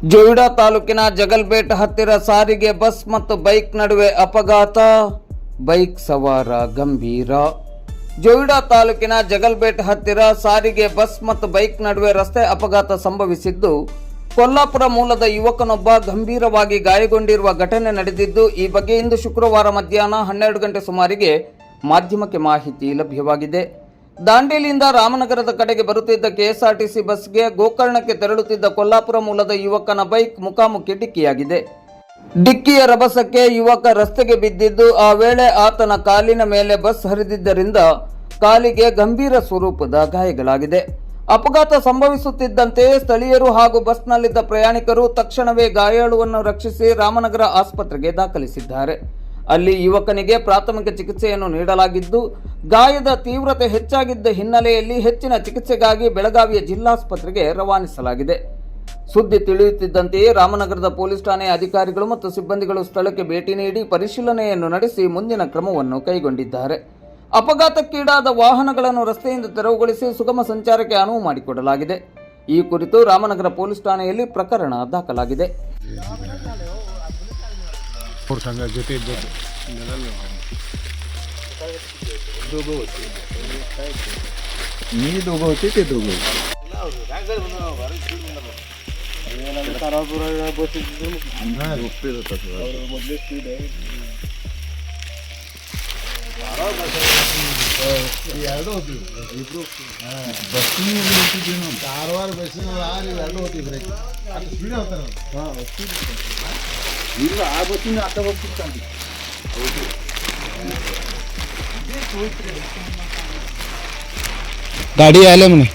ಜೋಯಿಡಾ ತಾಲೂಕಿನ ಜಗಲ್ಬೇಟ್ ಹತ್ತಿರ ಸಾರಿಗೆ ಬಸ್ ಮತ್ತು ಬೈಕ್ ನಡುವೆ ಅಪಘಾತ, ಬೈಕ್ ಸವಾರ ಗಂಭೀರ. ಜೋಯಿಡಾ ತಾಲೂಕಿನ ಜಗಲ್ಬೇಟ್ ಹತ್ತಿರ ಸಾರಿಗೆ ಬಸ್ ಮತ್ತು ಬೈಕ್ ನಡುವೆ ರಸ್ತೆ ಅಪಘಾತ ಸಂಭವಿಸಿದ್ದು, ಕೊಲ್ಲಾಪುರ ಮೂಲದ ಯುವಕನೊಬ್ಬ ಗಂಭೀರವಾಗಿ ಗಾಯಗೊಂಡಿರುವ ಘಟನೆ ನಡೆದಿದ್ದು, ಈ ಬಗ್ಗೆ ಇಂದು ಶುಕ್ರವಾರ ಮಧ್ಯಾಹ್ನ 12 ಗಂಟೆ ಸುಮಾರಿಗೆ ಮಾಧ್ಯಮಕ್ಕೆ ಮಾಹಿತಿ ಲಭ್ಯವಾಗಿದೆ. ದಾಂಡೇಲಿಯಿಂದ ರಾಮನಗರದ ಕಡೆಗೆ ಬರುತ್ತಿದ್ದ ಕೆಎಸ್ಆರ್ಟಿಸಿ ಬಸ್ಗೆ ಗೋಕರ್ಣಕ್ಕೆ ತೆರಳುತ್ತಿದ್ದ ಕೊಲ್ಲಾಪುರ ಮೂಲದ ಯುವಕನ ಬೈಕ್ ಮುಖಾಮುಖಿ ಡಿಕ್ಕಿಯಾಗಿದೆ. ಡಿಕ್ಕಿಯ ರಭಸಕ್ಕೆ ಯುವಕ ರಸ್ತೆಗೆ ಬಿದ್ದಿದ್ದು, ಆ ವೇಳೆ ಆತನ ಕಾಲಿನ ಮೇಲೆ ಬಸ್ ಹರಿದಿದ್ದರಿಂದ ಕಾಲಿಗೆ ಗಂಭೀರ ಸ್ವರೂಪದ ಗಾಯಗಳಾಗಿದೆ. ಅಪಘಾತ ಸಂಭವಿಸುತ್ತಿದ್ದಂತೆ ಸ್ಥಳೀಯರು ಹಾಗೂ ಬಸ್ನಲ್ಲಿದ್ದ ಪ್ರಯಾಣಿಕರು ತಕ್ಷಣವೇ ಗಾಯಾಳುವನ್ನು ರಕ್ಷಿಸಿ ರಾಮನಗರ ಆಸ್ಪತ್ರೆಗೆ ದಾಖಲಿಸಿದ್ದಾರೆ. ಅಲ್ಲಿ ಯುವಕನಿಗೆ ಪ್ರಾಥಮಿಕ ಚಿಕಿತ್ಸೆಯನ್ನು ನೀಡಲಾಗಿದ್ದು, ಗಾಯದ ತೀವ್ರತೆ ಹೆಚ್ಚಾಗಿದ್ದ ಹಿನ್ನೆಲೆಯಲ್ಲಿ ಹೆಚ್ಚಿನ ಚಿಕಿತ್ಸೆಗಾಗಿ ಬೆಳಗಾವಿಯ ಜಿಲ್ಲಾಸ್ಪತ್ರೆಗೆ ರವಾನಿಸಲಾಗಿದೆ. ಸುದ್ದಿ ತಿಳಿಯುತ್ತಿದ್ದಂತೆಯೇ ರಾಮನಗರದ ಪೊಲೀಸ್ ಠಾಣೆಯ ಅಧಿಕಾರಿಗಳು ಮತ್ತು ಸಿಬ್ಬಂದಿಗಳು ಸ್ಥಳಕ್ಕೆ ಭೇಟಿ ನೀಡಿ ಪರಿಶೀಲನೆಯನ್ನು ನಡೆಸಿ ಮುಂದಿನ ಕ್ರಮವನ್ನು ಕೈಗೊಂಡಿದ್ದಾರೆ. ಅಪಘಾತಕ್ಕೀಡಾದ ವಾಹನಗಳನ್ನು ರಸ್ತೆಯಿಂದ ತೆರವುಗೊಳಿಸಿ ಸುಗಮ ಸಂಚಾರಕ್ಕೆ ಅನುವು ಮಾಡಿಕೊಡಲಾಗಿದೆ. ಈ ಕುರಿತು ರಾಮನಗರ ಪೊಲೀಸ್ ಠಾಣೆಯಲ್ಲಿ ಪ್ರಕರಣ ದಾಖಲಾಗಿದೆ. ಜೊತೆ मी दोघं होते ते दोघं ಎರಡು ಹೋಗ್ತಿದ್ರು ಧಾರವಾಡ ಬಸ್ಸಿನ ಎರಡು ಹೋಗ್ತಿದ್ರು ಅದು ಸ್ಪೀಡ್ ಹೋಗ್ತಾರೆ. ಇಲ್ಲ ಆ ಬಸ್ಸಿನ ಅತ್ತ ಹೋಗ್ತಿರ್ತಾನೆ. गाडी आल्या म्हणे.